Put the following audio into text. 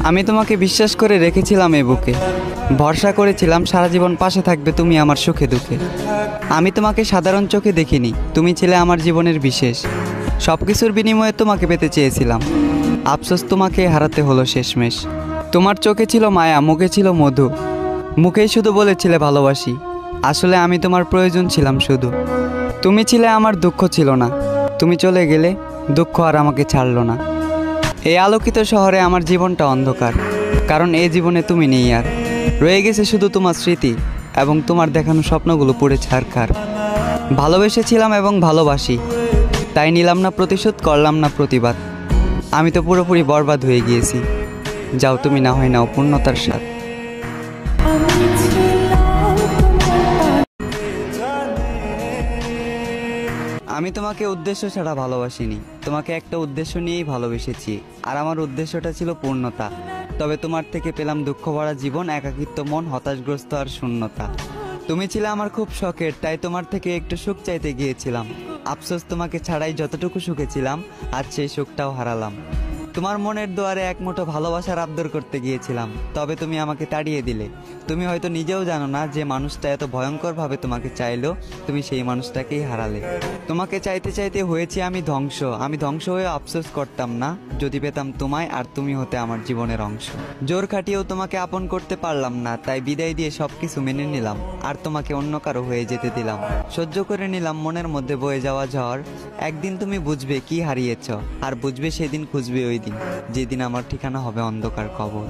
আমি তোমাকে বিশ্বাস করে রেখেছিলাম এ বুকে, ভরসা করেছিলাম সারা জীবন পাশে থাকবে তুমি আমার সুখে দুঃখে। আমি তোমাকে সাধারণ চোখে দেখিনি, তুমি ছিলে আমার জীবনের বিশেষ। সব কিছুর বিনিময়ে তোমাকে পেতে চেয়েছিলাম, আফসোস তোমাকে হারাতে হলো শেষমেশ। তোমার চোখে ছিল মায়া, মুখে ছিল মধু, মুখেই শুধু বলেছিলে ভালোবাসি, আসলে আমি তোমার প্রয়োজন ছিলাম শুধু। তুমি ছিলে আমার, দুঃখ ছিল না, তুমি চলে গেলে দুঃখ আর আমাকে ছাড়লো না। এই আলোকিত শহরে আমার জীবনটা অন্ধকার, কারণ এই জীবনে তুমি নেই আর। রয়ে গেছে শুধু তোমার স্মৃতি এবং তোমার দেখানো স্বপ্নগুলো পুড়ে ছারখার। ভালোবেসেছিলাম এবং ভালোবাসি, তাই নিলাম না প্রতিশোধ, করলাম না প্রতিবাদ। আমি তো পুরোপুরি বরবাদ হয়ে গিয়েছি, যাও তুমি না হয় নাও পূর্ণতার স্বাদ। আমি তোমাকে উদ্দেশ্য ছাড়া ভালোবাসিনি, তোমাকে একটা উদ্দেশ্য নিয়েই ভালোবেসেছি, আর আমার উদ্দেশ্যটা ছিল পূর্ণতা। তবে তোমার থেকে পেলাম দুঃখ ভরা জীবন, একাকিত্ব মন, হতাশগ্রস্ত আর শূন্যতা। তুমি ছিলে আমার খুব শখের, তাই তোমার থেকে একটু সুখ চাইতে গিয়েছিলাম। আফসোস তোমাকে ছাড়াই যতটুকু সুখে ছিলাম, আজ সেই সুখটাও হারালাম। তোমার মনের দুয়ারে এক মুঠো ভালোবাসার আবদার করতে গিয়েছিলাম, তবে তুমি আমাকে তাড়িয়ে দিলে। তুমি হয়তো নিজেও জানো না যে মানুষটা এত ভয়ঙ্করভাবে তোমাকে চাইলো, তুমি সেই মানুষটাকেই হারালে। তোমাকে চাইতে চাইতে হয়েছি আমি ধ্বংস হয়ে আফসোস করতাম না যদি পেতাম তোমায়, আর তুমি হতে আমার জীবনের অংশ। জোর খাটিয়েও তোমাকে আপন করতে পারলাম না, তাই বিদায় দিয়ে সবকিছু মেনে নিলাম, আর তোমাকে অন্য কারো হয়ে যেতে দিলাম। সহ্য করে নিলাম মনের মধ্যে বয়ে যাওয়া ঝড়। একদিন তুমি বুঝবে কি হারিয়েছ, আর বুঝবে সেদিন খুঁজবে ওই দিন, যেদিন আমার ঠিকানা হবে অন্ধকার কবর।